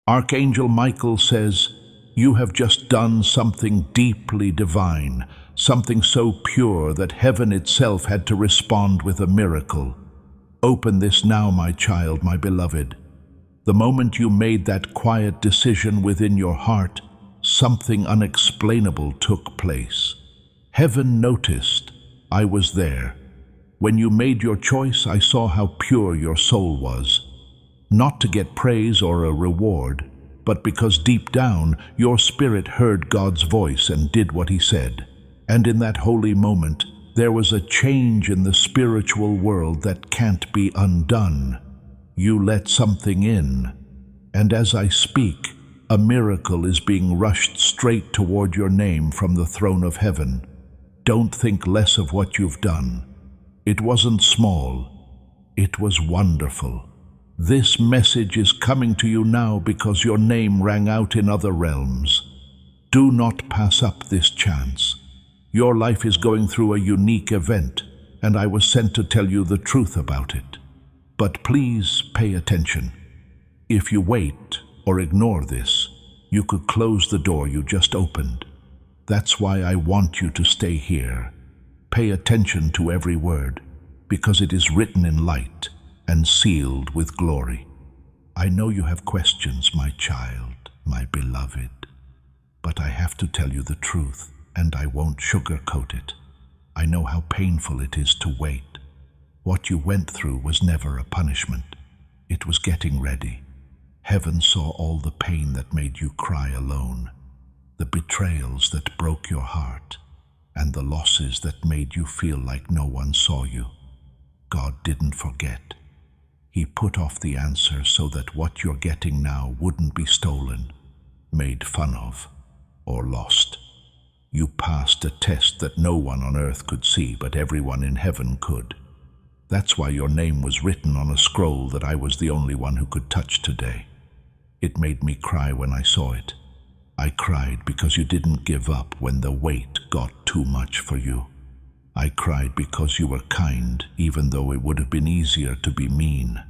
Archangel Michael says, "You have just done something deeply divine, something so pure that heaven itself had to respond with a miracle. Open this now, my child, my beloved." The moment you made that quiet decision within your heart, something unexplainable took place. Heaven noticed. I was there. When you made your choice, I saw how pure your soul was. Not to get praise or a reward, but because deep down your spirit heard God's voice and did what He said. And in that holy moment, there was a change in the spiritual world that can't be undone. You let something in, and as I speak, a miracle is being rushed straight toward your name from the throne of heaven. Don't think less of what you've done. It wasn't small, it was wonderful. This message is coming to you now because your name rang out in other realms. Do not pass up this chance. Your life is going through a unique event, and I was sent to tell you the truth about it. But please pay attention. If you wait or ignore this, you could close the door you just opened. That's why I want you to stay here. Pay attention to every word, because it is written in light and sealed with glory. I know you have questions, my child, my beloved, but I have to tell you the truth, and I won't sugarcoat it. I know how painful it is to wait. What you went through was never a punishment. It was getting ready. Heaven saw all the pain that made you cry alone, the betrayals that broke your heart, and the losses that made you feel like no one saw you. God didn't forget. He put off the answer so that what you're getting now wouldn't be stolen, made fun of, or lost. You passed a test that no one on earth could see, but everyone in heaven could. That's why your name was written on a scroll that I was the only one who could touch today. It made me cry when I saw it. I cried because you didn't give up when the weight got too much for you. I cried because you were kind, even though it would have been easier to be mean.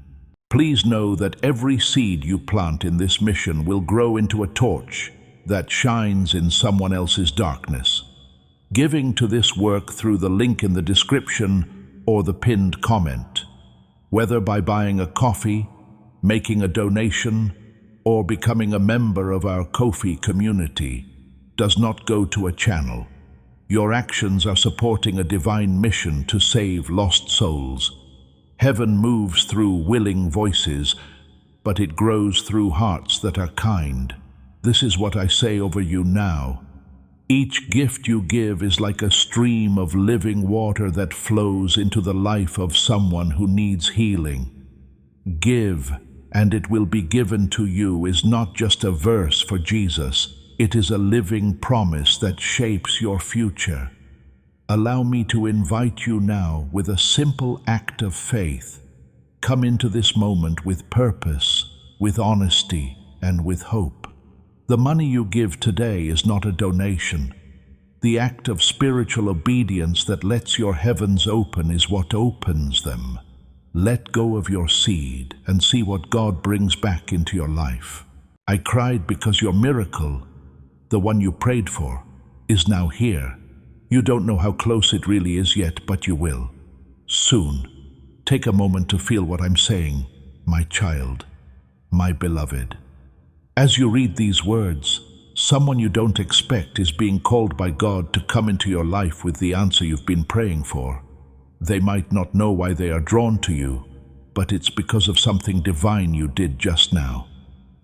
Please know that every seed you plant in this mission will grow into a torch that shines in someone else's darkness. Giving to this work through the link in the description or the pinned comment, whether by buying a coffee, making a donation, or becoming a member of our Ko-fi community, does not go to a channel. Your actions are supporting a divine mission to save lost souls. Heaven moves through willing voices, but it grows through hearts that are kind. This is what I say over you now. Each gift you give is like a stream of living water that flows into the life of someone who needs healing. Give, and it will be given to you is not just a verse for Jesus. It is a living promise that shapes your future. Allow me to invite you now with a simple act of faith. Come into this moment with purpose, with honesty, and with hope. The money you give today is not a donation. The act of spiritual obedience that lets your heavens open is what opens them. Let go of your seed and see what God brings back into your life. I cried because your miracle, the one you prayed for, is now here. You don't know how close it really is yet, but you will. Soon. Take a moment to feel what I'm saying, my child, my beloved. As you read these words, someone you don't expect is being called by God to come into your life with the answer you've been praying for. They might not know why they are drawn to you, but it's because of something divine you did just now.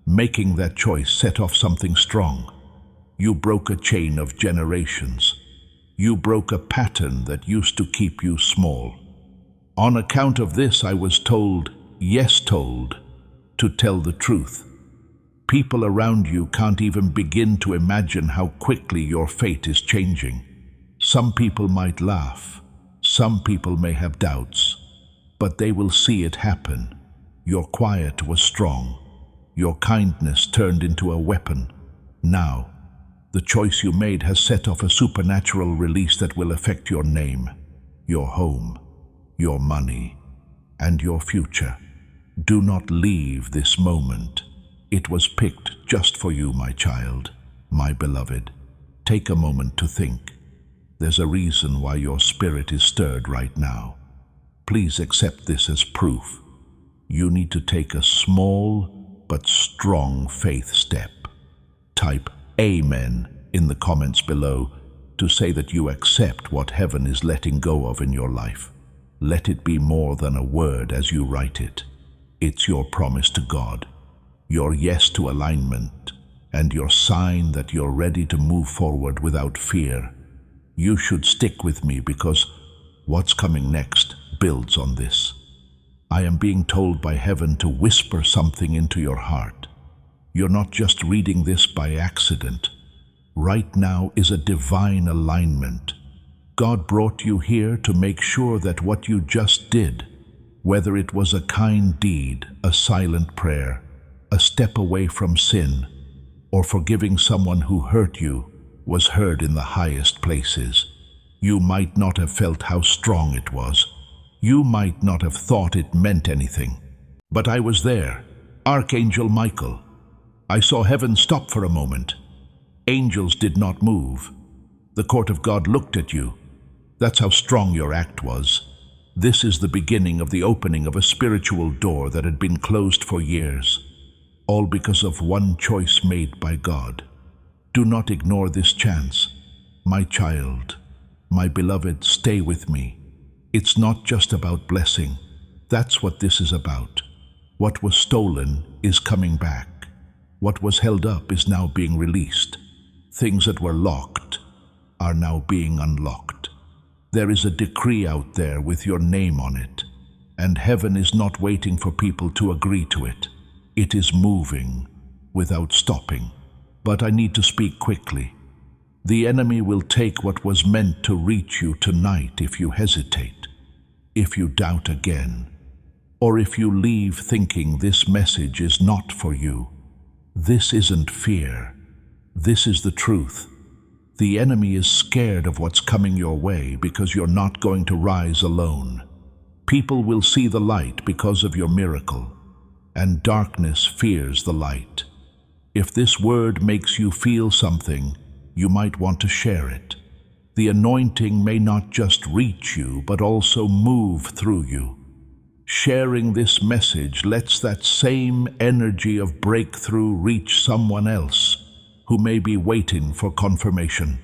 Making that choice set off something strong. You broke a chain of generations. You broke a pattern that used to keep you small. On account of this, I was told, yes told, to tell the truth. People around you can't even begin to imagine how quickly your fate is changing. Some people might laugh. Some people may have doubts, but they will see it happen. Your quiet was strong. Your kindness turned into a weapon. Now, the choice you made has set off a supernatural release that will affect your name, your home, your money, and your future. Do not leave this moment. It was picked just for you, my child, my beloved. Take a moment to think. There's a reason why your spirit is stirred right now. Please accept this as proof. You need to take a small but strong faith step. Type Amen in the comments below to say that you accept what heaven is letting go of in your life. Let it be more than a word as you write it. It's your promise to God, your yes to alignment, and your sign that you're ready to move forward without fear. You should stick with me because what's coming next builds on this. I am being told by heaven to whisper something into your heart. You're not just reading this by accident. Right now is a divine alignment. God brought you here to make sure that what you just did, whether it was a kind deed, a silent prayer, a step away from sin, or forgiving someone who hurt you, was heard in the highest places. You might not have felt how strong it was. You might not have thought it meant anything. But I was there, Archangel Michael. I saw heaven stop for a moment. Angels did not move. The court of God looked at you. That's how strong your act was. This is the beginning of the opening of a spiritual door that had been closed for years, all because of one choice made by God. Do not ignore this chance. My child, my beloved, stay with me. It's not just about blessing. That's what this is about. What was stolen is coming back. What was held up is now being released. Things that were locked are now being unlocked. There is a decree out there with your name on it, and heaven is not waiting for people to agree to it. It is moving without stopping. But I need to speak quickly. The enemy will take what was meant to reach you tonight if you hesitate, if you doubt again, or if you leave thinking this message is not for you. This isn't fear. This is the truth. The enemy is scared of what's coming your way because you're not going to rise alone. People will see the light because of your miracle, and darkness fears the light. If this word makes you feel something, you might want to share it. The anointing may not just reach you, but also move through you. Sharing this message lets that same energy of breakthrough reach someone else who may be waiting for confirmation.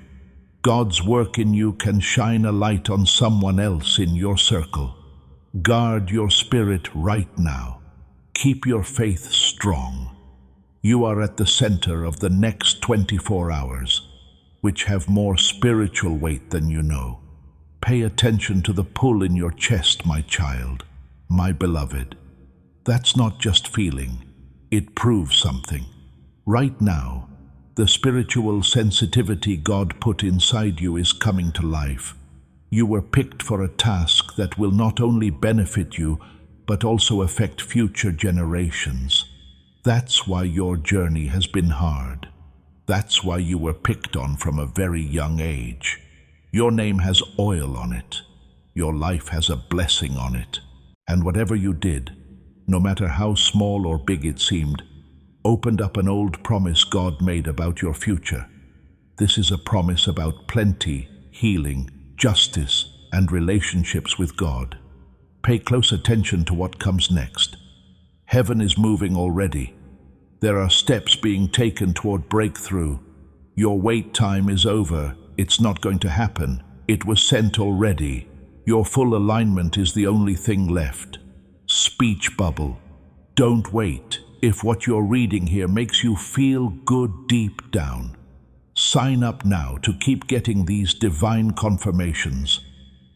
God's work in you can shine a light on someone else in your circle. Guard your spirit right now. Keep your faith strong. You are at the center of the next 24 hours, which have more spiritual weight than you know. Pay attention to the pull in your chest, my child, my beloved. That's not just feeling. It proves something. Right now, the spiritual sensitivity God put inside you is coming to life. You were picked for a task that will not only benefit you, but also affect future generations. That's why your journey has been hard. That's why you were picked on from a very young age. Your name has oil on it. Your life has a blessing on it. And whatever you did, no matter how small or big it seemed, opened up an old promise God made about your future. This is a promise about plenty, healing, justice, and relationships with God. Pay close attention to what comes next. Heaven is moving already. There are steps being taken toward breakthrough. Your wait time is over. It's not going to happen. It was sent already. Your full alignment is the only thing left. Speech bubble. Don't wait. If what you're reading here makes you feel good deep down, sign up now to keep getting these divine confirmations.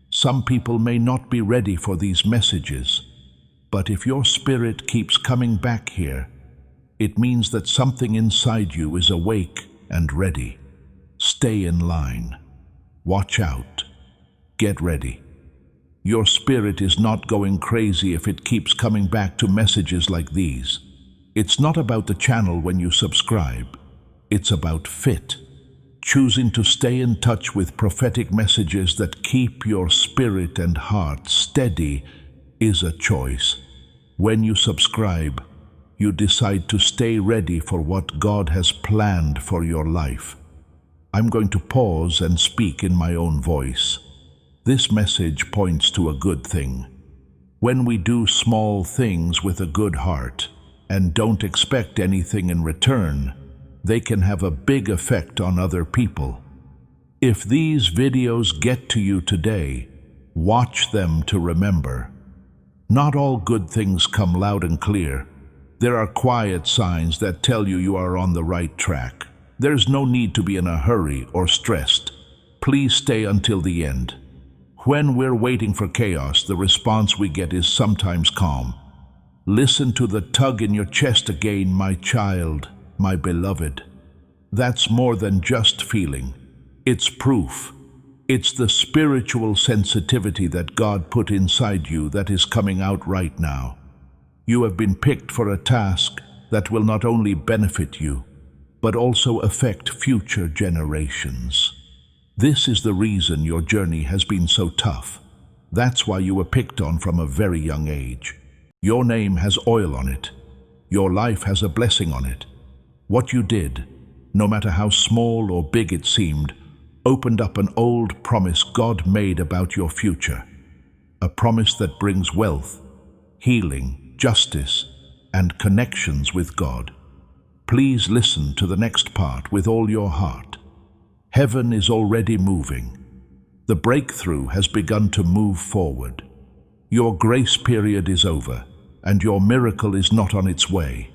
Some people may not be ready for these messages, but if your spirit keeps coming back here, it means that something inside you is awake and ready. Stay in line. Watch out. Get ready. Your spirit is not going crazy if it keeps coming back to messages like these. It's not about the channel when you subscribe. It's about fit. Choosing to stay in touch with prophetic messages that keep your spirit and heart steady is a choice. When you subscribe, you decide to stay ready for what God has planned for your life. I'm going to pause and speak in my own voice. This message points to a good thing. When we do small things with a good heart and don't expect anything in return, they can have a big effect on other people. If these videos get to you today, watch them to remember. Not all good things come loud and clear. There are quiet signs that tell you are on the right track. There's no need to be in a hurry or stressed. Please stay until the end. When we're waiting for chaos, the response we get is sometimes calm. Listen to the tug in your chest again, my child, my beloved. That's more than just feeling. It's proof. It's the spiritual sensitivity that God put inside you that is coming out right now. You have been picked for a task that will not only benefit you, but also affect future generations. This is the reason your journey has been so tough. That's why you were picked on from a very young age. Your name has oil on it. Your life has a blessing on it. What you did, no matter how small or big it seemed, opened up an old promise God made about your future. A promise that brings wealth, healing, justice, and connections with God. Please listen to the next part with all your heart. Heaven is already moving. The breakthrough has begun to move forward. Your grace period is over, and your miracle is not on its way.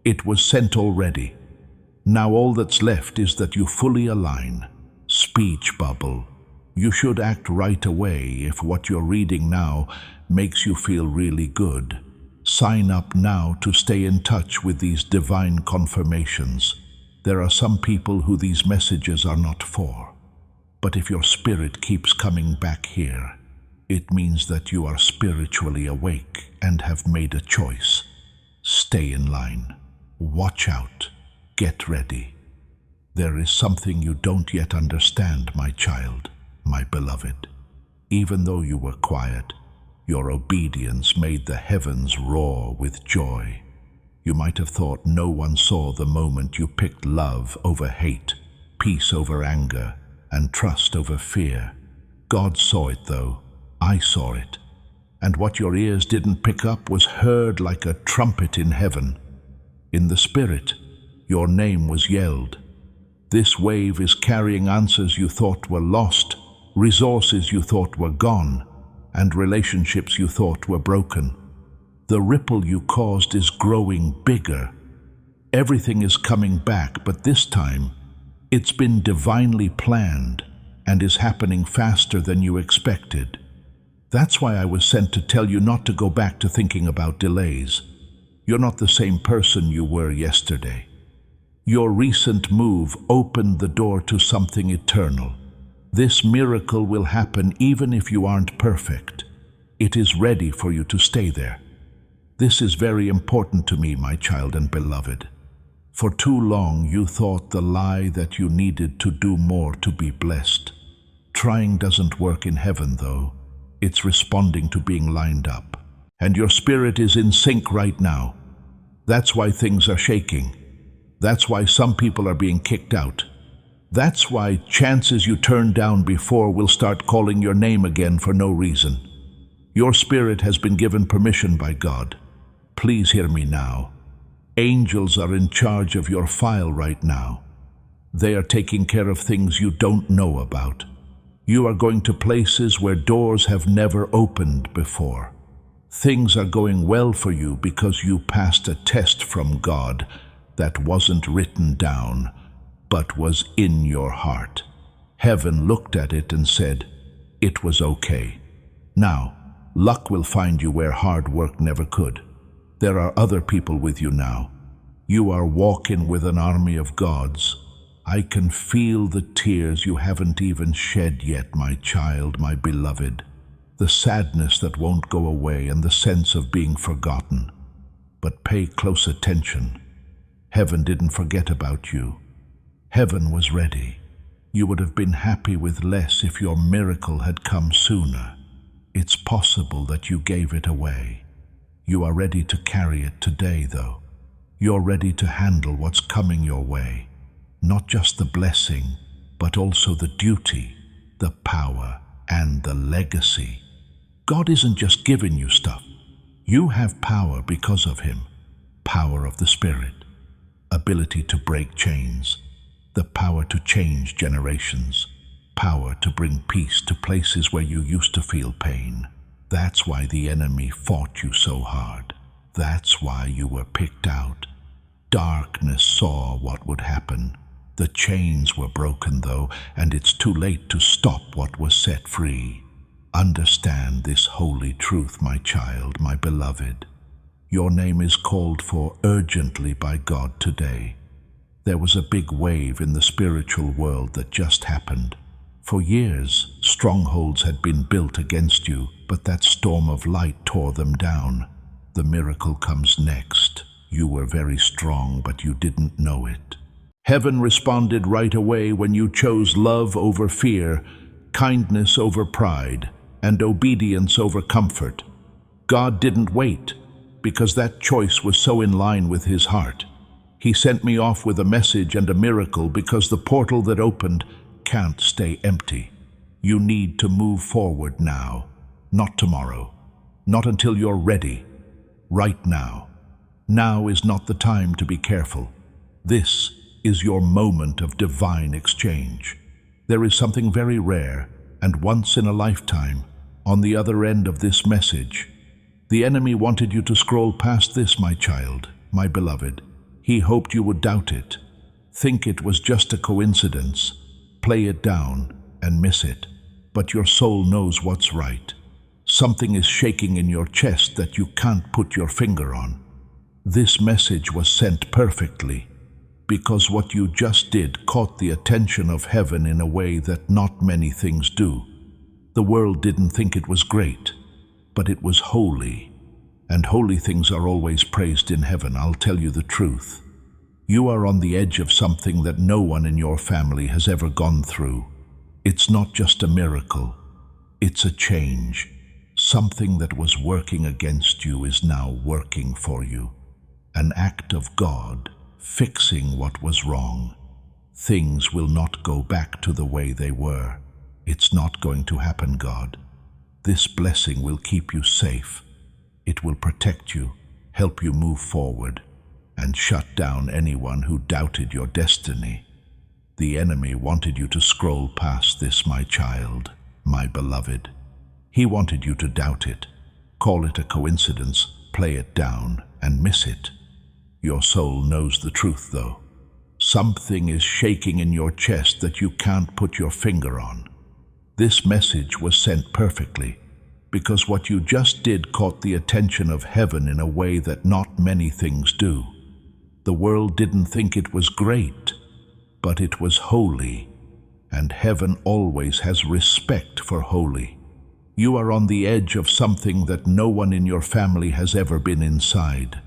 It was sent already. Now all that's left is that you fully align. Speech bubble. You should act right away if what you're reading now makes you feel really good. Sign up now to stay in touch with these divine confirmations. There are some people who these messages are not for. But if your spirit keeps coming back here, it means that you are spiritually awake and have made a choice. Stay in line. Watch out. Get ready. There is something you don't yet understand, my child, my beloved. Even though you were quiet, your obedience made the heavens roar with joy. You might have thought no one saw the moment you picked love over hate, peace over anger, and trust over fear. God saw it though. I saw it. And what your ears didn't pick up was heard like a trumpet in heaven. In the spirit, your name was yelled. This wave is carrying answers you thought were lost, resources you thought were gone, and relationships you thought were broken. The ripple you caused is growing bigger. Everything is coming back, but this time, it's been divinely planned and is happening faster than you expected. That's why I was sent to tell you not to go back to thinking about delays. You're not the same person you were yesterday. Your recent move opened the door to something eternal. This miracle will happen even if you aren't perfect. It is ready for you to stay there. This is very important to me, my child and beloved. For too long you thought the lie that you needed to do more to be blessed. Trying doesn't work in heaven though. It's responding to being lined up. And your spirit is in sync right now. That's why things are shaking. That's why some people are being kicked out. That's why chances you turned down before will start calling your name again for no reason. Your spirit has been given permission by God. Please hear me now. Angels are in charge of your file right now. They are taking care of things you don't know about. You are going to places where doors have never opened before. Things are going well for you because you passed a test from God that wasn't written down, but was in your heart. Heaven looked at it and said, it was okay. Now, luck will find you where hard work never could. There are other people with you now. You are walking with an army of gods. I can feel the tears you haven't even shed yet, my child, my beloved. The sadness that won't go away and the sense of being forgotten. But pay close attention. Heaven didn't forget about you. Heaven was ready. You would have been happy with less if your miracle had come sooner. It's possible that you gave it away. You are ready to carry it today, though. You're ready to handle what's coming your way. Not just the blessing, but also the duty, the power, and the legacy. God isn't just giving you stuff. You have power because of Him. Power of the Spirit, ability to break chains, the power to change generations, power to bring peace to places where you used to feel pain. That's why the enemy fought you so hard. That's why you were picked out. Darkness saw what would happen. The chains were broken, though, and it's too late to stop what was set free. Understand this holy truth, my child, my beloved. Your name is called for urgently by God today. There was a big wave in the spiritual world that just happened. For years, strongholds had been built against you, but that storm of light tore them down. The miracle comes next. You were very strong, but you didn't know it. Heaven responded right away when you chose love over fear, kindness over pride, and obedience over comfort. God didn't wait, because that choice was so in line with His heart. He sent me off with a message and a miracle because the portal that opened can't stay empty. You need to move forward now, not tomorrow, not until you're ready, right now. Now is not the time to be careful. This is your moment of divine exchange. There is something very rare and once in a lifetime on the other end of this message. The enemy wanted you to scroll past this, my child, my beloved. He hoped you would doubt it, think it was just a coincidence, play it down and miss it. But your soul knows what's right. Something is shaking in your chest that you can't put your finger on. This message was sent perfectly, because what you just did caught the attention of heaven in a way that not many things do. The world didn't think it was great, but it was holy, and holy things are always praised in heaven. I'll tell you the truth. You are on the edge of something that no one in your family has ever gone through. It's not just a miracle, it's a change. Something that was working against you is now working for you. An act of God fixing what was wrong. Things will not go back to the way they were. It's not going to happen, God. This blessing will keep you safe. It will protect you, help you move forward, and shut down anyone who doubted your destiny. The enemy wanted you to scroll past this, my child, my beloved. He wanted you to doubt it, call it a coincidence, play it down, and miss it. Your soul knows the truth, though. Something is shaking in your chest that you can't put your finger on. This message was sent perfectly, because what you just did caught the attention of heaven in a way that not many things do. The world didn't think it was great, but it was holy, and heaven always has respect for holy. You are on the edge of something that no one in your family has ever been inside.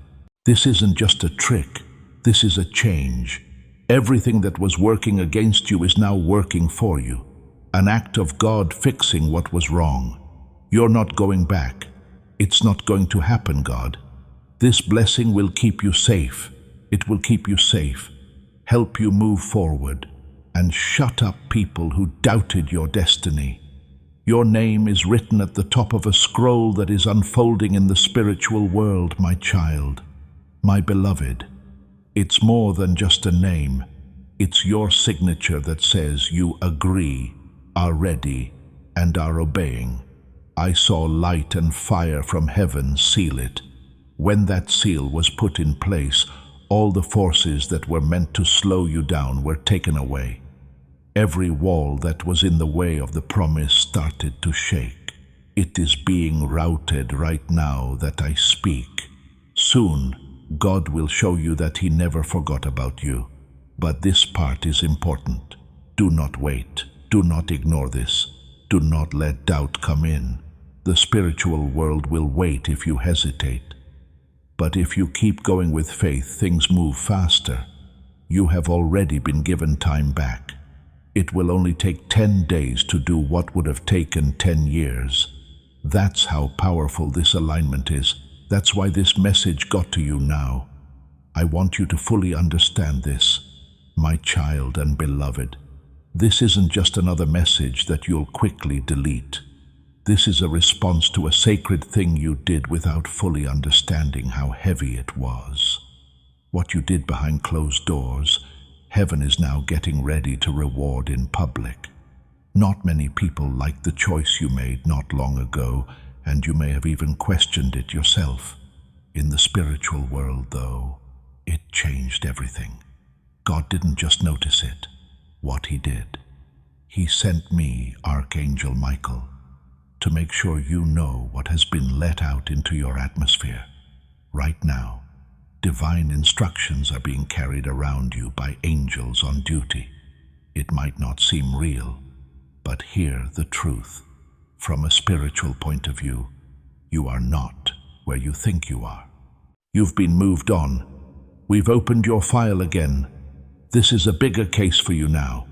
This isn't just a trick, this is a change. Everything that was working against you is now working for you. An act of God fixing what was wrong. You're not going back. It's not going to happen, God. This blessing will keep you safe. It will keep you safe, help you move forward, and shut up people who doubted your destiny. Your name is written at the top of a scroll that is unfolding in the spiritual world, my child, my beloved. It's more than just a name. It's your signature that says you agree, are ready, and are obeying. I saw light and fire from heaven seal it. When that seal was put in place, all the forces that were meant to slow you down were taken away. Every wall that was in the way of the promise started to shake. It is being routed right now that I speak. Soon, God will show you that He never forgot about you. But this part is important. Do not wait. Do not ignore this. Do not let doubt come in. The spiritual world will wait if you hesitate. But if you keep going with faith, things move faster. You have already been given time back. It will only take 10 days to do what would have taken 10 years. That's how powerful this alignment is. That's why this message got to you now. I want you to fully understand this, my child and beloved. This isn't just another message that you'll quickly delete. This is a response to a sacred thing you did without fully understanding how heavy it was. What you did behind closed doors, heaven is now getting ready to reward in public. Not many people like the choice you made not long ago, and you may have even questioned it yourself. In the spiritual world, though, it changed everything. God didn't just notice it. What he did, he sent me, Archangel Michael, to make sure you know what has been let out into your atmosphere. Right now, divine instructions are being carried around you by angels on duty. It might not seem real, but hear the truth. From a spiritual point of view, you are not where you think you are. You've been moved on. We've opened your file again. This is a bigger case for you now.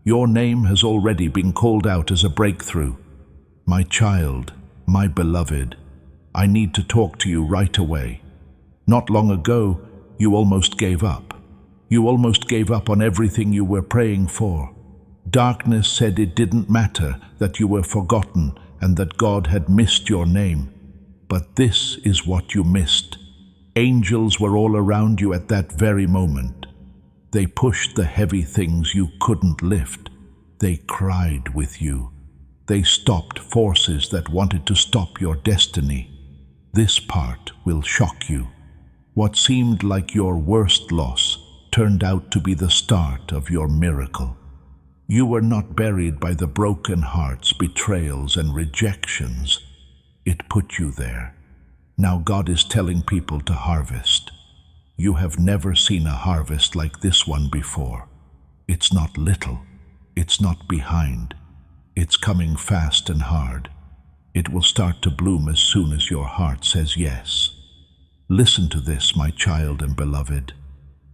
Your name has already been called out as a breakthrough. My child, my beloved, I need to talk to you right away. Not long ago, you almost gave up. You almost gave up on everything you were praying for. Darkness said it didn't matter, that you were forgotten, and that God had missed your name. But this is what you missed. Angels were all around you at that very moment. They pushed the heavy things you couldn't lift. They cried with you. They stopped forces that wanted to stop your destiny. This part will shock you. What seemed like your worst loss turned out to be the start of your miracle. You were not buried by the broken hearts, betrayals, and rejections. It put you there. Now God is telling people to harvest. You have never seen a harvest like this one before. It's not little. It's not behind. It's coming fast and hard. It will start to bloom as soon as your heart says yes. Listen to this, my child and beloved.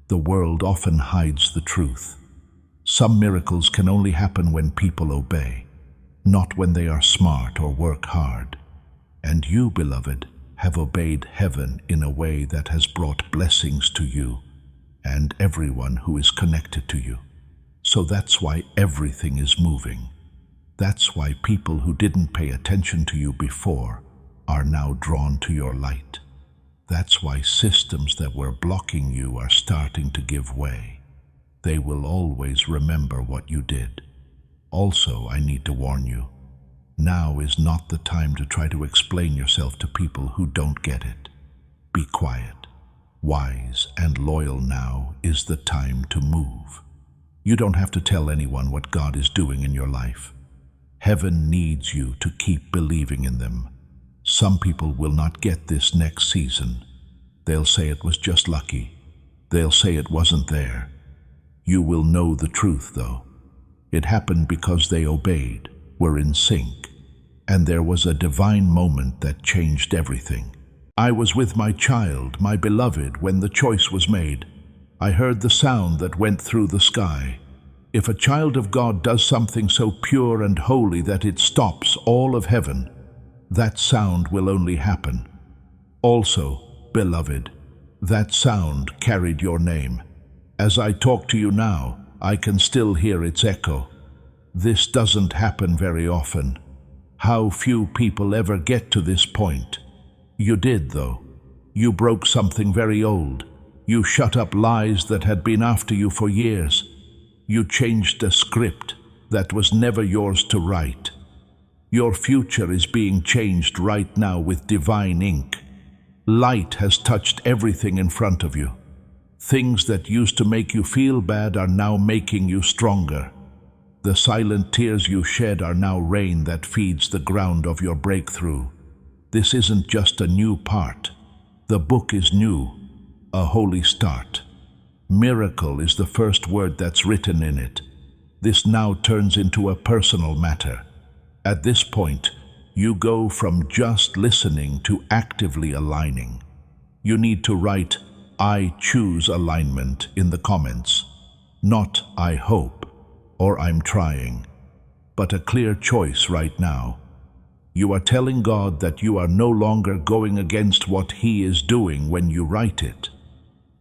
The world often hides the truth. Some miracles can only happen when people obey, not when they are smart or work hard. And you, beloved, have obeyed heaven in a way that has brought blessings to you and everyone who is connected to you. So that's why everything is moving. That's why people who didn't pay attention to you before are now drawn to your light. That's why systems that were blocking you are starting to give way. They will always remember what you did. Also, I need to warn you, now is not the time to try to explain yourself to people who don't get it. Be quiet. Wise and loyal now is the time to move. You don't have to tell anyone what God is doing in your life. Heaven needs you to keep believing in them. Some people will not get this next season. They'll say it was just lucky. They'll say it wasn't there. You will know the truth, though. It happened because they obeyed, were in sync, and there was a divine moment that changed everything. I was with my child, my beloved, when the choice was made. I heard the sound that went through the sky. If a child of God does something so pure and holy that it stops all of heaven, that sound will only happen. Also, beloved, that sound carried your name. As I talk to you now, I can still hear its echo. This doesn't happen very often. How few people ever get to this point. You did, though. You broke something very old. You shut up lies that had been after you for years. You changed a script that was never yours to write. Your future is being changed right now with divine ink. Light has touched everything in front of you. Things that used to make you feel bad are now making you stronger. The silent tears you shed are now rain that feeds the ground of your breakthrough. This isn't just a new part. The book is new, a holy start. Miracle is the first word that's written in it. This now turns into a personal matter. At this point, you go from just listening to actively aligning. You need to write, "I choose alignment" in the comments. Not "I hope" or "I'm trying," but a clear choice right now. You are telling God that you are no longer going against what He is doing when you write it.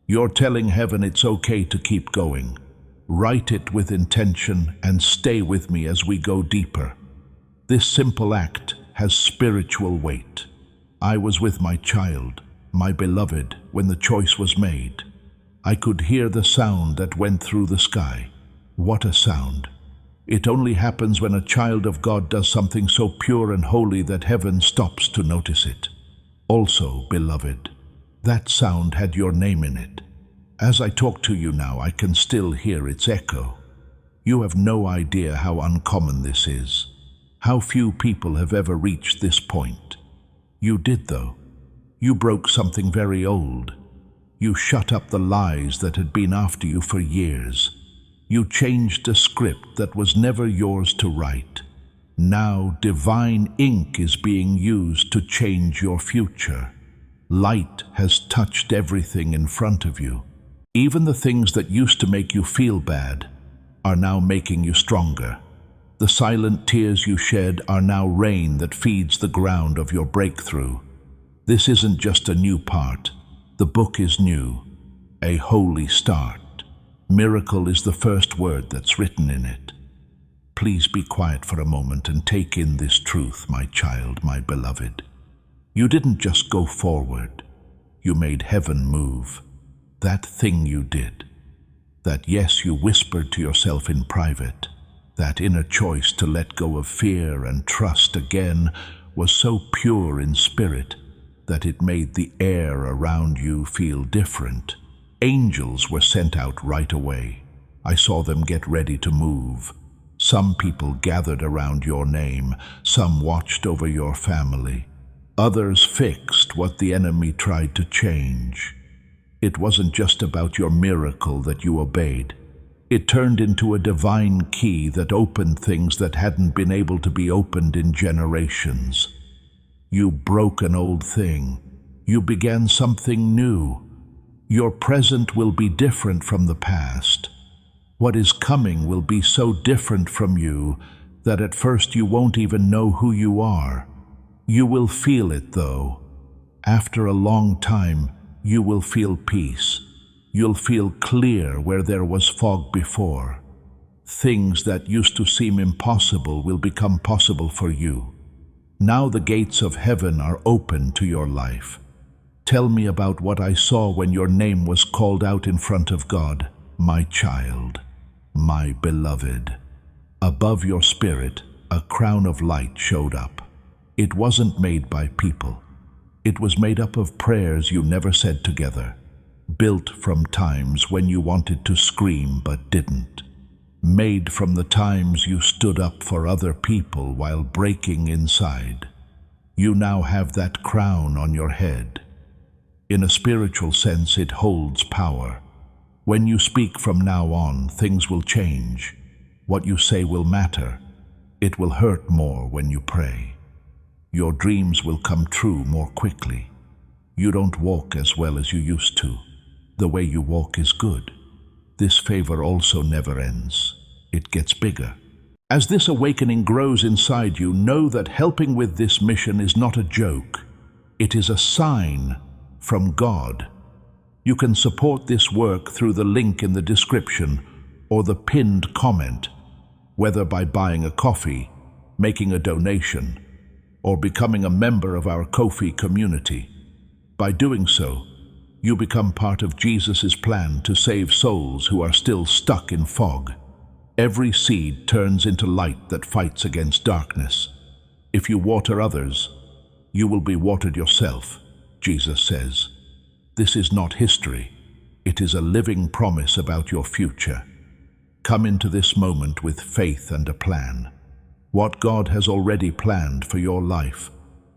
You're telling heaven it's okay to keep going. Write it with intention and stay with me as we go deeper. This simple act has spiritual weight. I was with my child, my beloved, when the choice was made. I could hear the sound that went through the sky. What a sound! It only happens when a child of God does something so pure and holy that heaven stops to notice it. Also, beloved, that sound had your name in it. As I talk to you now, I can still hear its echo. You have no idea how uncommon this is. How few people have ever reached this point. You did, though. You broke something very old. You shut up the lies that had been after you for years. You changed a script that was never yours to write. Now divine ink is being used to change your future. Light has touched everything in front of you. Even the things that used to make you feel bad are now making you stronger. The silent tears you shed are now rain that feeds the ground of your breakthrough. This isn't just a new part. The book is new, a holy start. Miracle is the first word that's written in it. Please be quiet for a moment and take in this truth, my child, my beloved. You didn't just go forward. You made heaven move. That thing you did, that yes you whispered to yourself in private, that inner choice to let go of fear and trust again was so pure in spirit that it made the air around you feel different. Angels were sent out right away. I saw them get ready to move. Some people gathered around your name. Some watched over your family. Others fixed what the enemy tried to change. It wasn't just about your miracle that you obeyed. It turned into a divine key that opened things that hadn't been able to be opened in generations. You broke an old thing. You began something new. Your present will be different from the past. What is coming will be so different from you that at first you won't even know who you are. You will feel it, though. After a long time, you will feel peace. You'll feel clear where there was fog before. Things that used to seem impossible will become possible for you. Now the gates of heaven are open to your life. Tell me about what I saw when your name was called out in front of God, my child, my beloved. Above your spirit, a crown of light showed up. It wasn't made by people. It was made up of prayers you never said together, built from times when you wanted to scream but didn't, made from the times you stood up for other people while breaking inside. You now have that crown on your head. In a spiritual sense, it holds power. When you speak from now on, things will change. What you say will matter. It will hurt more when you pray. Your dreams will come true more quickly. You don't walk as well as you used to. The way you walk is good. This favor also never ends. It gets bigger. As this awakening grows inside you, know that helping with this mission is not a joke. It is a sign from God. You can support this work through the link in the description or the pinned comment, whether by buying a coffee, making a donation, or becoming a member of our Ko-fi community. By doing so, you become part of Jesus' plan to save souls who are still stuck in fog. Every seed turns into light that fights against darkness. If you water others, you will be watered yourself, Jesus says. This is not history. It is a living promise about your future. Come into this moment with faith and a plan. What God has already planned for your life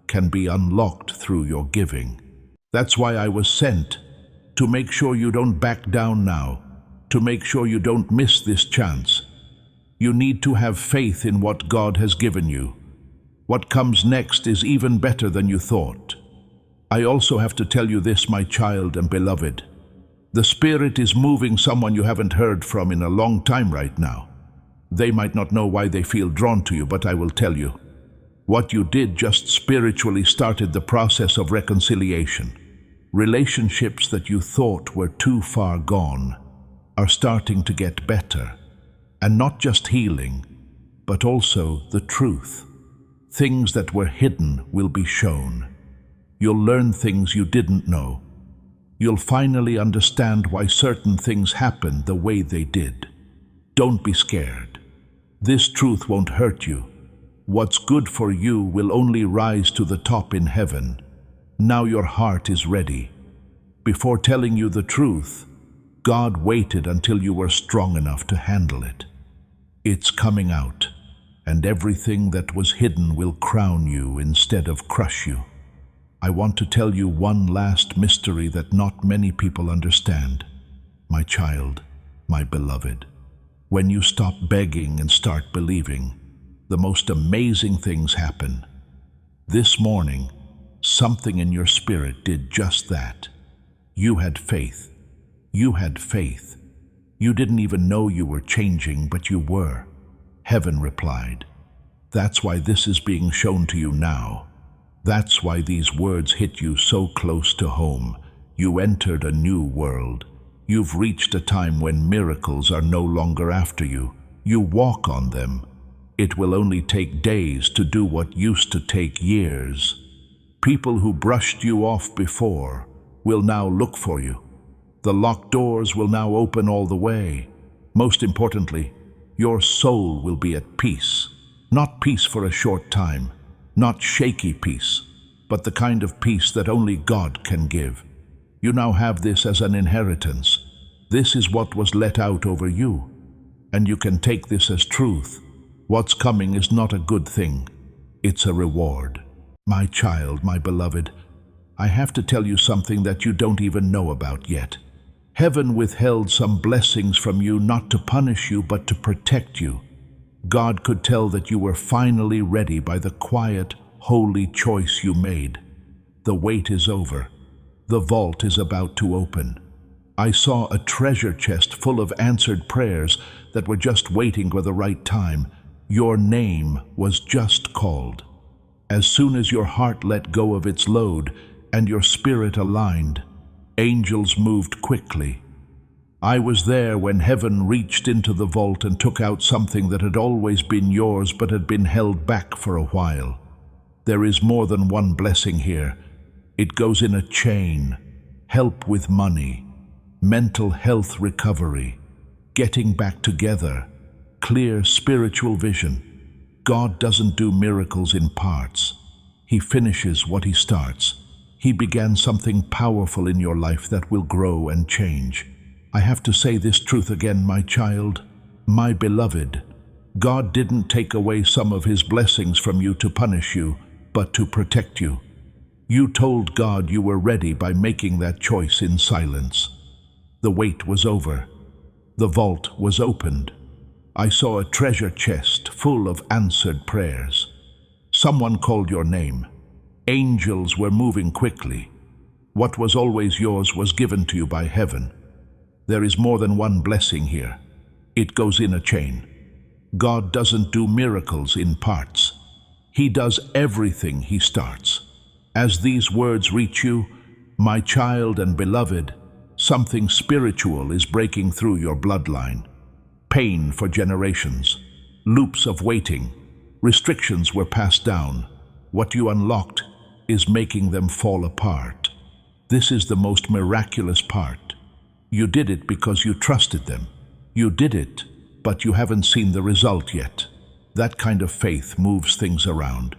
can be unlocked through your giving. That's why I was sent, to make sure you don't back down now, to make sure you don't miss this chance. You need to have faith in what God has given you. What comes next is even better than you thought. I also have to tell you this, my child and beloved. The Spirit is moving someone you haven't heard from in a long time right now. They might not know why they feel drawn to you, but I will tell you. What you did just spiritually started the process of reconciliation. Relationships that you thought were too far gone are starting to get better, and not just healing, but also the truth. Things that were hidden will be shown. You'll learn things you didn't know. You'll finally understand why certain things happened the way they did. Don't be scared. This truth won't hurt you. What's good for you will only rise to the top in heaven. Now your heart is ready. Before telling you the truth, God waited until you were strong enough to handle it. It's coming out, and everything that was hidden will crown you instead of crush you. I want to tell you one last mystery that not many people understand. My child, my beloved, when you stop begging and start believing, the most amazing things happen. This morning, something in your spirit did just that. You had faith. You had faith. You didn't even know you were changing, but you were. Heaven replied. That's why this is being shown to you now. That's why these words hit you so close to home. You entered a new world. You've reached a time when miracles are no longer after you. You walk on them. It will only take days to do what used to take years. People who brushed you off before will now look for you. The locked doors will now open all the way. Most importantly, your soul will be at peace. Not peace for a short time, not shaky peace, but the kind of peace that only God can give. You now have this as an inheritance. This is what was let out over you, and you can take this as truth. What's coming is not a good thing. It's a reward. My child, my beloved, I have to tell you something that you don't even know about yet. Heaven withheld some blessings from you not to punish you, but to protect you. God could tell that you were finally ready by the quiet, holy choice you made. The wait is over. The vault is about to open. I saw a treasure chest full of answered prayers that were just waiting for the right time. Your name was just called. As soon as your heart let go of its load and your spirit aligned, angels moved quickly. I was there when heaven reached into the vault and took out something that had always been yours but had been held back for a while. There is more than one blessing here. It goes in a chain. Help with money, mental health recovery, getting back together, clear spiritual vision. God doesn't do miracles in parts. He finishes what he starts. He began something powerful in your life that will grow and change. I have to say this truth again, my child, my beloved. God didn't take away some of his blessings from you to punish you, but to protect you. You told God you were ready by making that choice in silence. The wait was over. The vault was opened. I saw a treasure chest full of answered prayers. Someone called your name. Angels were moving quickly. What was always yours was given to you by heaven. There is more than one blessing here. It goes in a chain. God doesn't do miracles in parts. He does everything he starts. As these words reach you, my child and beloved, something spiritual is breaking through your bloodline. Pain for generations, loops of waiting, restrictions were passed down. What you unlocked is making them fall apart. This is the most miraculous part. You did it because you trusted them. You did it, but you haven't seen the result yet. That kind of faith moves things around.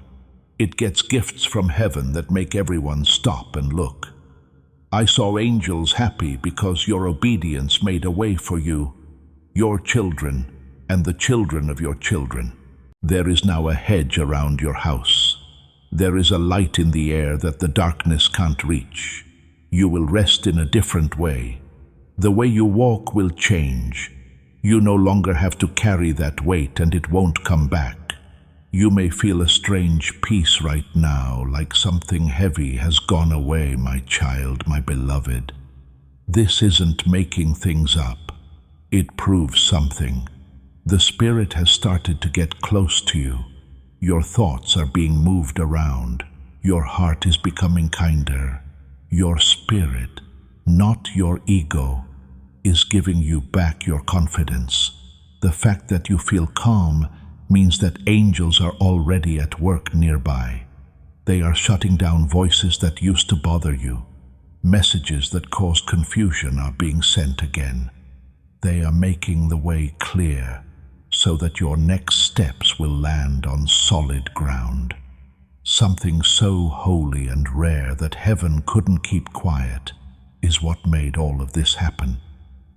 It gets gifts from heaven that make everyone stop and look. I saw angels happy because your obedience made a way for you, your children, and the children of your children. There is now a hedge around your house. There is a light in the air that the darkness can't reach. You will rest in a different way. The way you walk will change. You no longer have to carry that weight, and it won't come back. You may feel a strange peace right now, like something heavy has gone away, my child, my beloved. This isn't making things up. It proves something. The Spirit has started to get close to you. Your thoughts are being moved around. Your heart is becoming kinder. Your spirit, not your ego, is giving you back your confidence. The fact that you feel calm means that angels are already at work nearby. They are shutting down voices that used to bother you. Messages that caused confusion are being sent again. They are making the way clear so that your next steps will land on solid ground. Something so holy and rare that heaven couldn't keep quiet is what made all of this happen.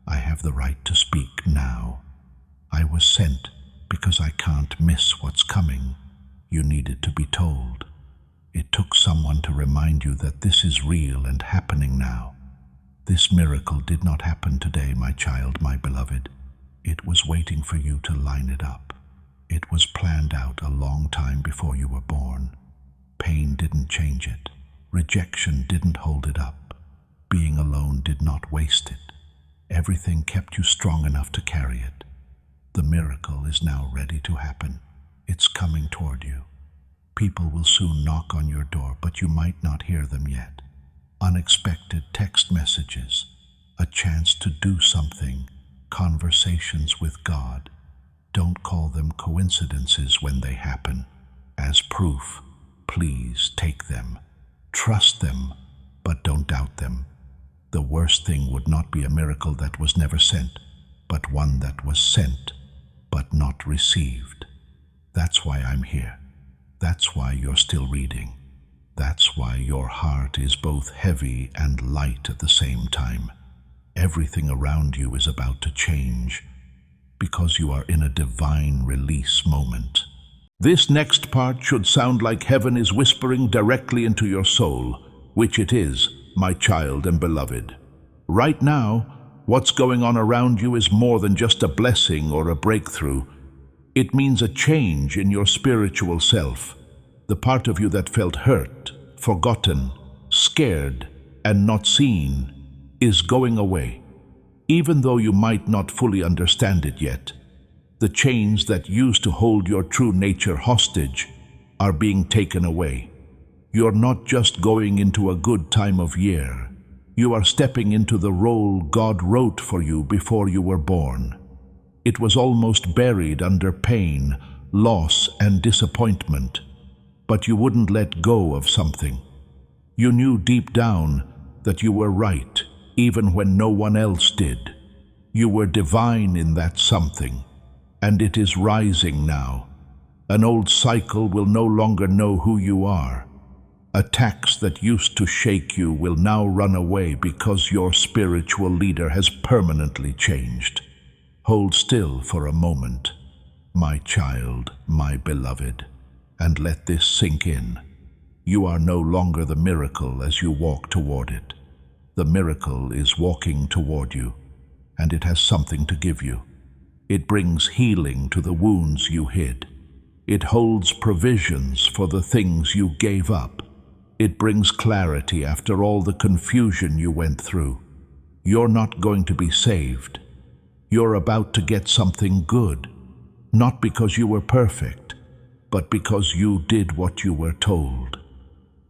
I have the right to speak now. I was sent because I can't miss what's coming. You needed to be told. It took someone to remind you that this is real and happening now. This miracle did not happen today, my child, my beloved. It was waiting for you to line it up. It was planned out a long time before you were born. Pain didn't change it. Rejection didn't hold it up. Being alone did not waste it. Everything kept you strong enough to carry it. The miracle is now ready to happen. It's coming toward you. People will soon knock on your door, but you might not hear them yet. Unexpected text messages, a chance to do something, conversations with God. Don't call them coincidences when they happen. As proof, please take them. Trust them, but don't doubt them. The worst thing would not be a miracle that was never sent, but one that was sent, but not received. That's why I'm here. That's why you're still reading. That's why your heart is both heavy and light at the same time. Everything around you is about to change because you are in a divine release moment. This next part should sound like heaven is whispering directly into your soul, which it is, my child and beloved. Right now, what's going on around you is more than just a blessing or a breakthrough. It means a change in your spiritual self. The part of you that felt hurt, forgotten, scared, and not seen is going away. Even though you might not fully understand it yet, the chains that used to hold your true nature hostage are being taken away. You're not just going into a good time of year. You are stepping into the role God wrote for you before you were born. It was almost buried under pain, loss, and disappointment, but you wouldn't let go of something. You knew deep down that you were right, even when no one else did. You were divine in that something, and it is rising now. An old cycle will no longer know who you are. Attacks that used to shake you will now run away because your spiritual leader has permanently changed. Hold still for a moment, my child, my beloved, and let this sink in. You are no longer the miracle as you walk toward it. The miracle is walking toward you, and it has something to give you. It brings healing to the wounds you hid. It holds provisions for the things you gave up. It brings clarity after all the confusion you went through. You're not going to be saved. You're about to get something good, not because you were perfect, but because you did what you were told.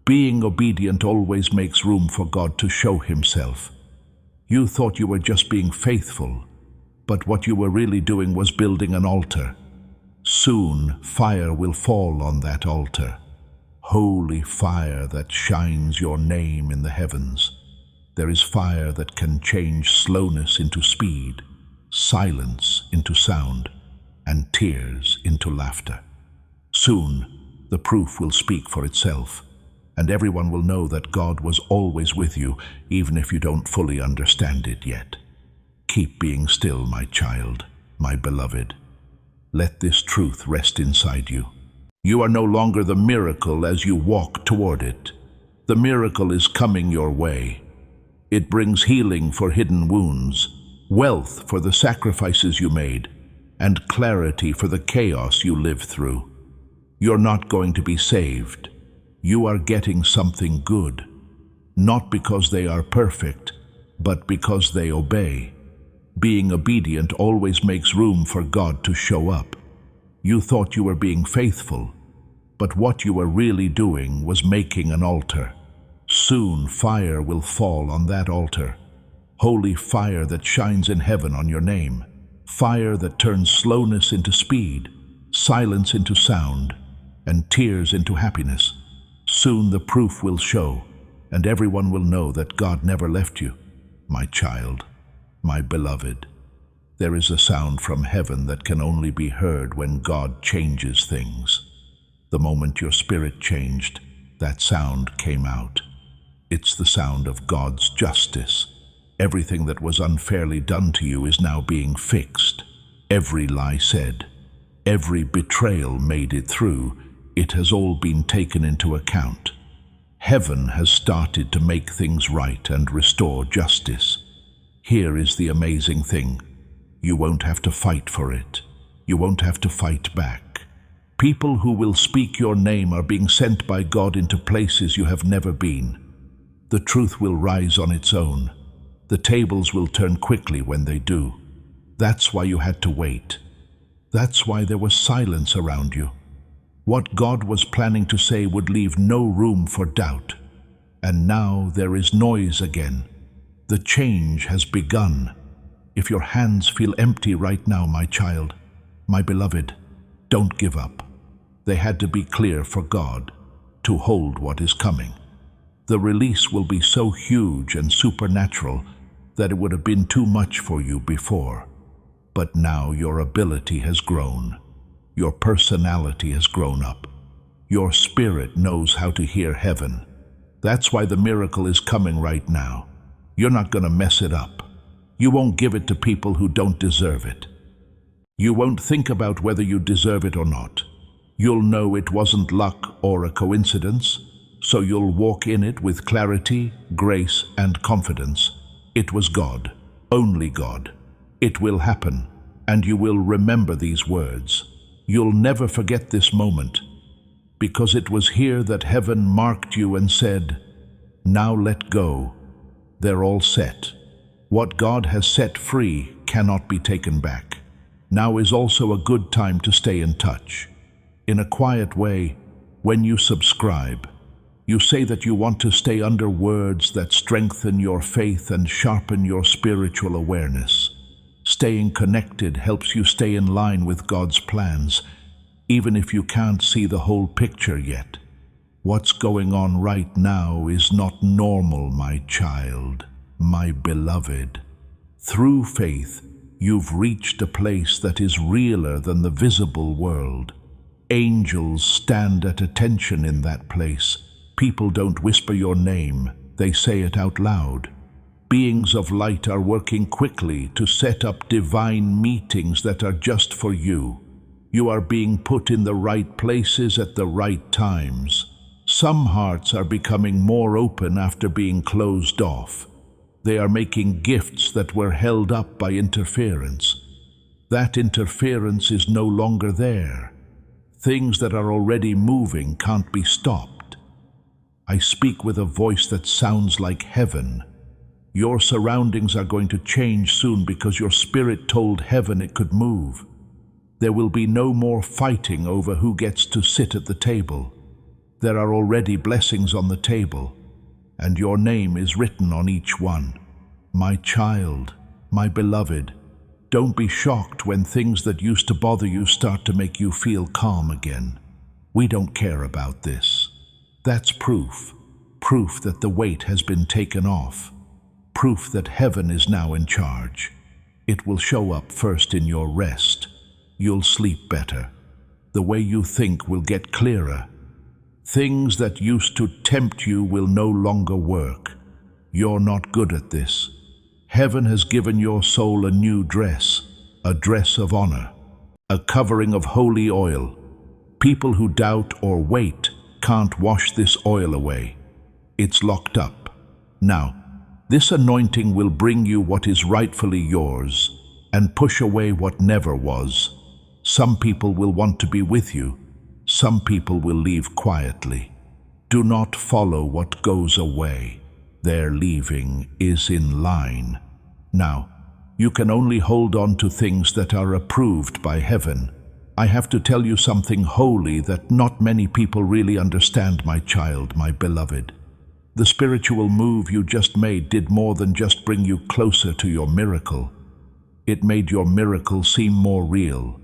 Being obedient always makes room for God to show Himself. You thought you were just being faithful, but what you were really doing was building an altar. Soon, fire will fall on that altar. Holy fire that shines your name in the heavens. There is fire that can change slowness into speed, silence into sound, and tears into laughter. Soon, the proof will speak for itself, and everyone will know that God was always with you, even if you don't fully understand it yet. Keep being still, my child, my beloved. Let this truth rest inside you. You are no longer the miracle as you walk toward it. The miracle is coming your way. It brings healing for hidden wounds, wealth for the sacrifices you made, and clarity for the chaos you lived through. You're not going to be saved. You are getting something good, not because they are perfect, but because they obey. Being obedient always makes room for God to show up. You thought you were being faithful, but what you were really doing was making an altar. Soon fire will fall on that altar. Holy fire that shines in heaven on your name. Fire that turns slowness into speed, silence into sound, and tears into happiness. Soon the proof will show, and everyone will know that God never left you. My child, my beloved, there is a sound from heaven that can only be heard when God changes things. The moment your spirit changed, that sound came out. It's the sound of God's justice. Everything that was unfairly done to you is now being fixed. Every lie said, every betrayal made it through, it has all been taken into account. Heaven has started to make things right and restore justice. Here is the amazing thing. You won't have to fight for it. You won't have to fight back. People who will speak your name are being sent by God into places you have never been. The truth will rise on its own. The tables will turn quickly when they do. That's why you had to wait. That's why there was silence around you. What God was planning to say would leave no room for doubt. And now there is noise again. The change has begun. If your hands feel empty right now, my child, my beloved, don't give up. They had to be clear for God to hold what is coming. The release will be so huge and supernatural that it would have been too much for you before. But now your ability has grown. Your personality has grown up. Your spirit knows how to hear heaven. That's why the miracle is coming right now. You're not going to mess it up. You won't give it to people who don't deserve it. You won't think about whether you deserve it or not. You'll know it wasn't luck or a coincidence, so you'll walk in it with clarity, grace, and confidence. It was God, only God. It will happen, and you will remember these words. You'll never forget this moment, because it was here that heaven marked you and said, "Now let go. They're all set." What God has set free cannot be taken back. Now is also a good time to stay in touch. In a quiet way, when you subscribe, you say that you want to stay under words that strengthen your faith and sharpen your spiritual awareness. Staying connected helps you stay in line with God's plans, even if you can't see the whole picture yet. What's going on right now is not normal, my child, my beloved. Through faith, you've reached a place that is realer than the visible world. Angels stand at attention in that place. People don't whisper your name, they say it out loud. Beings of light are working quickly to set up divine meetings that are just for you. You are being put in the right places at the right times. Some hearts are becoming more open after being closed off. They are making gifts that were held up by interference. That interference is no longer there. Things that are already moving can't be stopped. I speak with a voice that sounds like heaven. Your surroundings are going to change soon because your spirit told heaven it could move. There will be no more fighting over who gets to sit at the table. There are already blessings on the table, and your name is written on each one. My child, my beloved, don't be shocked when things that used to bother you start to make you feel calm again. We don't care about this. That's proof that the weight has been taken off. Proof that heaven is now in charge. It will show up first in your rest. You'll sleep better. The way you think will get clearer. Things that used to tempt you will no longer work. You're not good at this. Heaven has given your soul a new dress, a dress of honor, a covering of holy oil. People who doubt or wait can't wash this oil away. It's locked up. Now, this anointing will bring you what is rightfully yours and push away what never was. Some people will want to be with you. Some people will leave quietly. Do not follow what goes away. Their leaving is in line. Now, you can only hold on to things that are approved by heaven. I have to tell you something holy that not many people really understand, my child, my beloved. The spiritual move you just made did more than just bring you closer to your miracle. It made your miracle seem more real.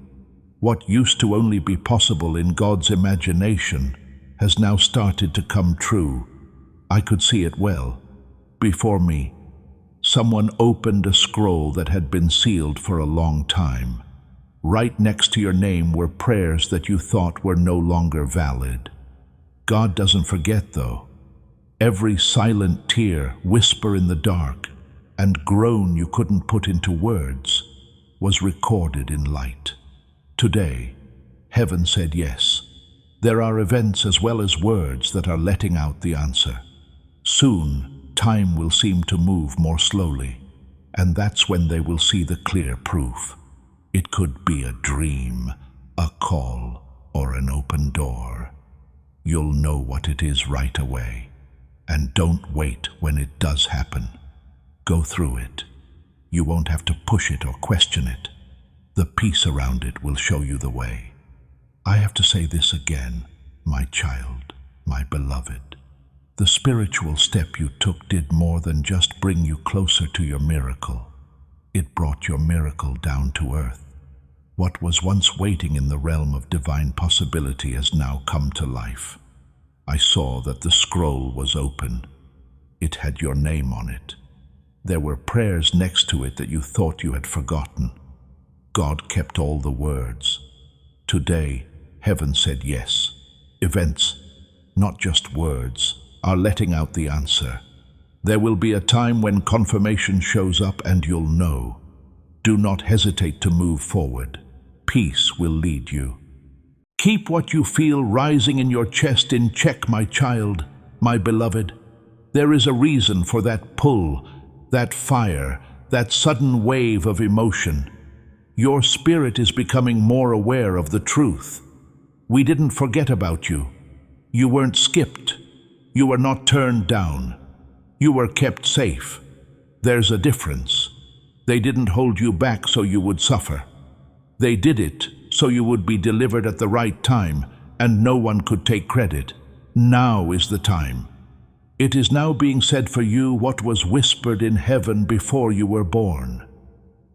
What used to only be possible in God's imagination has now started to come true. I could see it well. Before me, someone opened a scroll that had been sealed for a long time. Right next to your name were prayers that you thought were no longer valid. God doesn't forget, though. Every silent tear, whisper in the dark, and groan you couldn't put into words was recorded in light. Today, heaven said yes. There are events as well as words that are letting out the answer. Soon, time will seem to move more slowly, and that's when they will see the clear proof. It could be a dream, a call, or an open door. You'll know what it is right away. And don't wait when it does happen. Go through it. You won't have to push it or question it. The peace around it will show you the way. I have to say this again, my child, my beloved. The spiritual step you took did more than just bring you closer to your miracle. It brought your miracle down to earth. What was once waiting in the realm of divine possibility has now come to life. I saw that the scroll was open. It had your name on it. There were prayers next to it that you thought you had forgotten. God kept all the words. Today, heaven said yes. Events, not just words, are letting out the answer. There will be a time when confirmation shows up and you'll know. Do not hesitate to move forward. Peace will lead you. Keep what you feel rising in your chest in check, my child, my beloved. There is a reason for that pull, that fire, that sudden wave of emotion. Your spirit is becoming more aware of the truth. We didn't forget about you. You weren't skipped. You were not turned down. You were kept safe. There's a difference. They didn't hold you back so you would suffer. They did it so you would be delivered at the right time, and no one could take credit. Now is the time. It is now being said for you what was whispered in heaven before you were born.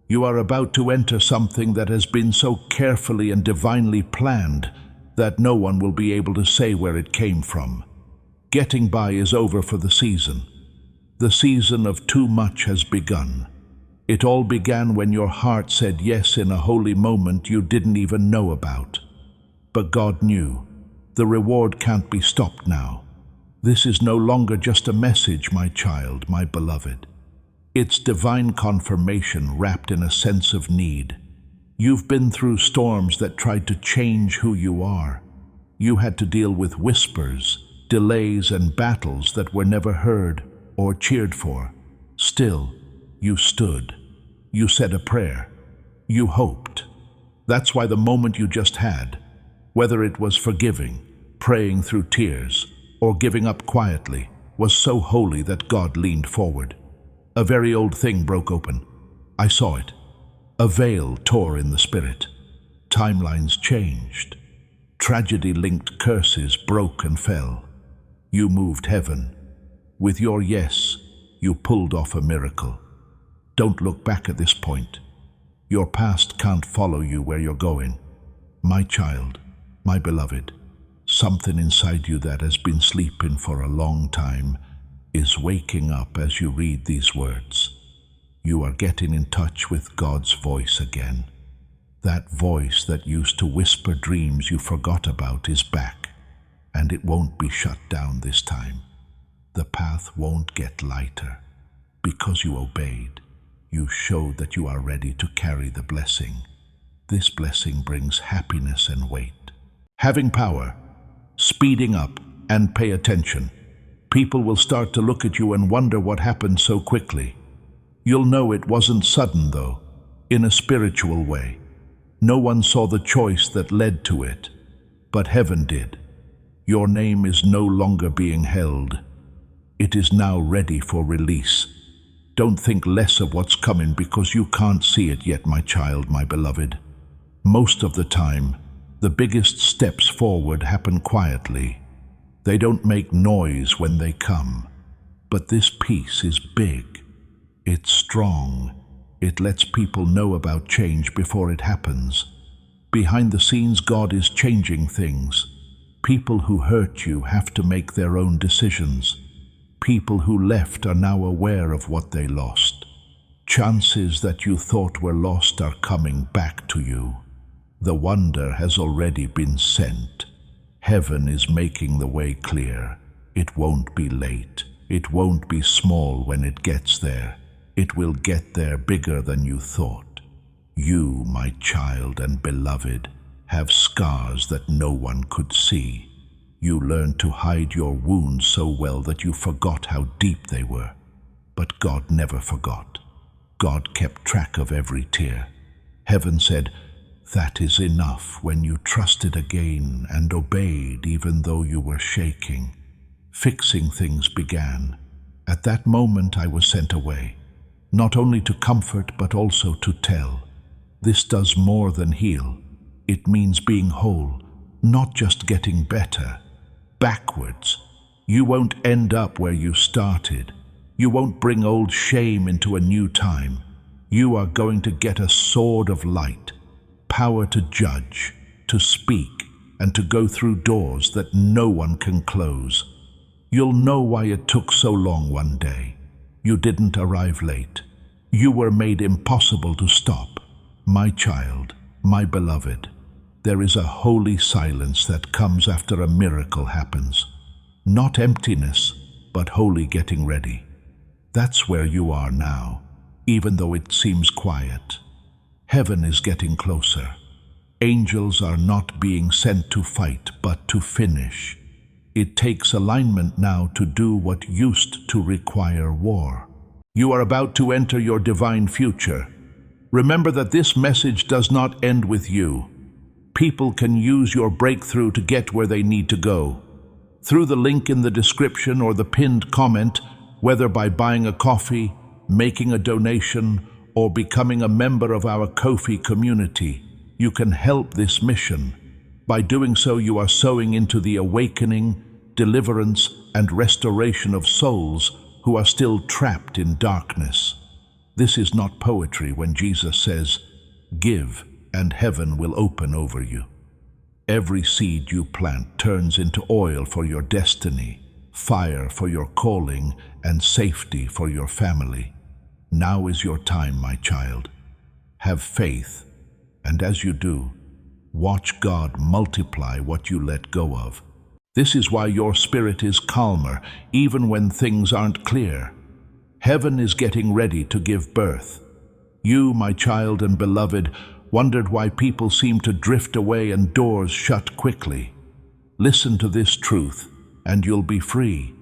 You are about to enter something that has been so carefully and divinely planned that no one will be able to say where it came from. Getting by is over for the season. The season of too much has begun. It all began when your heart said yes in a holy moment you didn't even know about. But God knew. The reward can't be stopped now. This is no longer just a message, my child, my beloved. It's divine confirmation wrapped in a sense of need. You've been through storms that tried to change who you are. You had to deal with whispers, delays, and battles that were never heard or cheered for. Still, you stood. You said a prayer. You hoped. That's why the moment you just had, whether it was forgiving, praying through tears, or giving up quietly, was so holy that God leaned forward. A very old thing broke open. I saw it. A veil tore in the spirit. Timelines changed. Tragedy-linked curses broke and fell. You moved heaven. With your yes, you pulled off a miracle. Don't look back at this point. Your past can't follow you where you're going. My child, my beloved, something inside you that has been sleeping for a long time is waking up as you read these words. You are getting in touch with God's voice again. That voice that used to whisper dreams you forgot about is back, and it won't be shut down this time. The path won't get lighter. Because you obeyed, you showed that you are ready to carry the blessing. This blessing brings happiness and weight. Having power, speeding up, and pay attention. People will start to look at you and wonder what happened so quickly. You'll know it wasn't sudden, though, in a spiritual way. No one saw the choice that led to it, but heaven did. Your name is no longer being held. It is now ready for release. Don't think less of what's coming because you can't see it yet, my child, my beloved. Most of the time, the biggest steps forward happen quietly. They don't make noise when they come. But this peace is big. It's strong. It lets people know about change before it happens. Behind the scenes, God is changing things. People who hurt you have to make their own decisions. People who left are now aware of what they lost. Chances that you thought were lost are coming back to you. The wonder has already been sent. Heaven is making the way clear. It won't be late. It won't be small when it gets there. It will get there bigger than you thought. You, my child and beloved, have scars that no one could see. You learned to hide your wounds so well that you forgot how deep they were. But God never forgot. God kept track of every tear. Heaven said, "That is enough," when you trusted again and obeyed even though you were shaking. Fixing things began. At that moment I was sent away, not only to comfort but also to tell. This does more than heal. It means being whole, not just getting better. Backwards. You won't end up where you started. You won't bring old shame into a new time. You are going to get a sword of light, power to judge, to speak, and to go through doors that no one can close. You'll know why it took so long one day. You didn't arrive late. You were made impossible to stop. My child, my beloved, there is a holy silence that comes after a miracle happens. Not emptiness, but holy getting ready. That's where you are now, even though it seems quiet. Heaven is getting closer. Angels are not being sent to fight, but to finish. It takes alignment now to do what used to require war. You are about to enter your divine future. Remember that this message does not end with you. People can use your breakthrough to get where they need to go. Through the link in the description or the pinned comment, whether by buying a coffee, making a donation, or becoming a member of our Ko-fi community, you can help this mission. By doing so, you are sowing into the awakening, deliverance, and restoration of souls who are still trapped in darkness. This is not poetry when Jesus says, "Give, and heaven will open over you." Every seed you plant turns into oil for your destiny, fire for your calling, and safety for your family. Now is your time, my child. Have faith, and as you do, watch God multiply what you let go of. This is why your spirit is calmer, even when things aren't clear. Heaven is getting ready to give birth. You, my child and beloved, wondered why people seem to drift away and doors shut quickly. Listen to this truth, and you'll be free.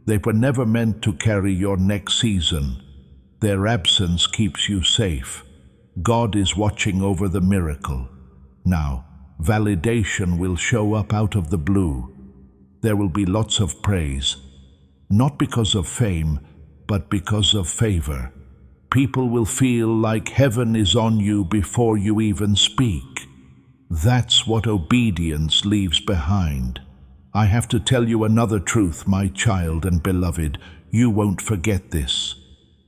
They were never meant to carry your next season. Their absence keeps you safe. God is watching over the miracle. Now, validation will show up out of the blue. There will be lots of praise, not because of fame, but because of favor. People will feel like heaven is on you before you even speak. That's what obedience leaves behind. I have to tell you another truth, my child and beloved. You won't forget this.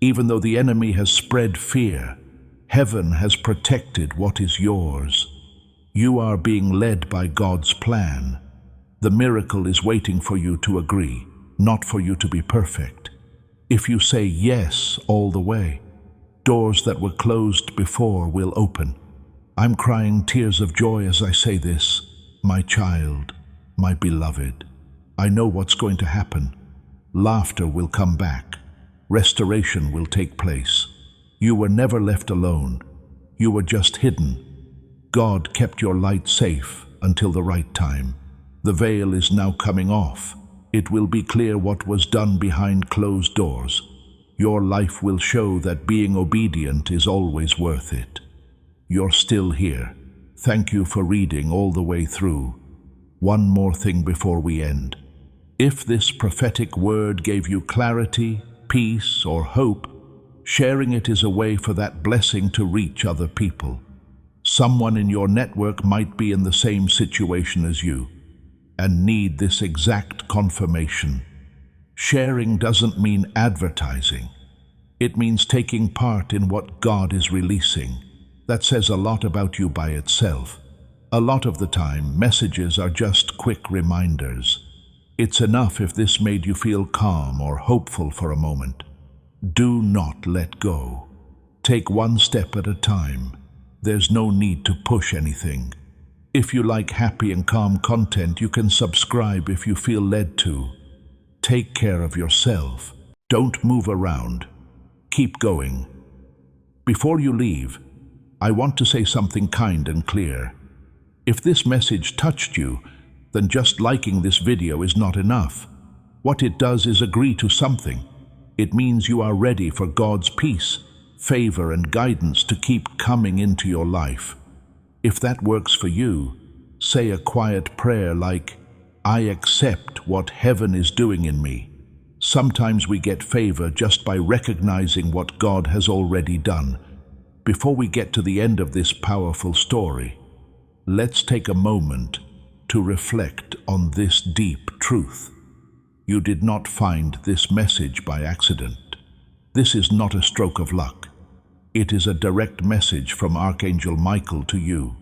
Even though the enemy has spread fear, heaven has protected what is yours. You are being led by God's plan. The miracle is waiting for you to agree, not for you to be perfect. If you say yes all the way, doors that were closed before will open. I'm crying tears of joy as I say this. My child, my beloved, I know what's going to happen. Laughter will come back. Restoration will take place. You were never left alone. You were just hidden. God kept your light safe until the right time. The veil is now coming off. It will be clear what was done behind closed doors. Your life will show that being obedient is always worth it. You're still here. Thank you for reading all the way through. One more thing before we end. If this prophetic word gave you clarity, peace, or hope, sharing it is a way for that blessing to reach other people. Someone in your network might be in the same situation as you and need this exact confirmation. Sharing doesn't mean advertising. It means taking part in what God is releasing. That says a lot about you by itself. A lot of the time, messages are just quick reminders. It's enough if this made you feel calm or hopeful for a moment. Do not let go. Take one step at a time. There's no need to push anything. If you like happy and calm content, you can subscribe if you feel led to. Take care of yourself. Don't move around. Keep going. Before you leave, I want to say something kind and clear. If this message touched you, then just liking this video is not enough. What it does is agree to something. It means you are ready for God's peace, favor, and guidance to keep coming into your life. If that works for you, say a quiet prayer like, I accept what heaven is doing in me. Sometimes we get favor just by recognizing what God has already done. Before we get to the end of this powerful story, let's take a moment to reflect on this deep truth. You did not find this message by accident. This is not a stroke of luck. It is a direct message from Archangel Michael to you.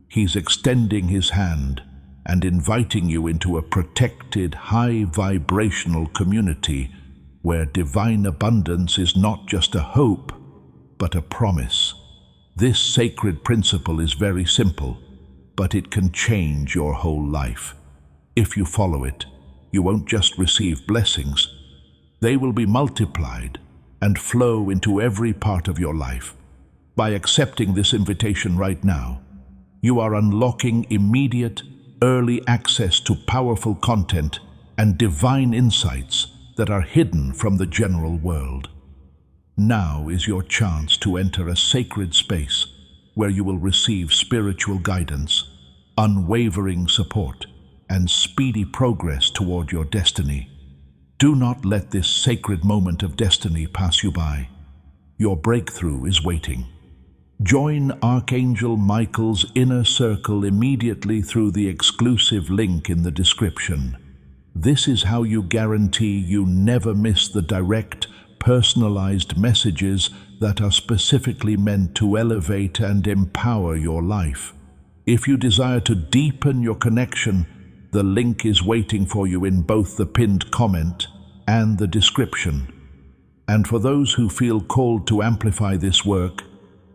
He's extending his hand and inviting you into a protected, high-vibrational community where divine abundance is not just a hope, but a promise. This sacred principle is very simple, but it can change your whole life. If you follow it, you won't just receive blessings. They will be multiplied and flow into every part of your life. By accepting this invitation right now, you are unlocking immediate, early access to powerful content and divine insights that are hidden from the general world. Now is your chance to enter a sacred space where you will receive spiritual guidance, unwavering support, and speedy progress toward your destiny. Do not let this sacred moment of destiny pass you by. Your breakthrough is waiting. Join Archangel Michael's inner circle immediately through the exclusive link in the description. This is how you guarantee you never miss the direct, personalized messages that are specifically meant to elevate and empower your life. If you desire to deepen your connection, the link is waiting for you in both the pinned comment and the description. And for those who feel called to amplify this work,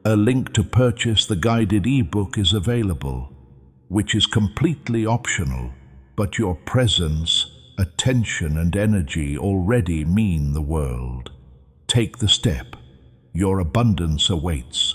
a link to purchase the guided ebook is available, which is completely optional, but your presence, attention, and energy already mean the world. Take the step. Your abundance awaits.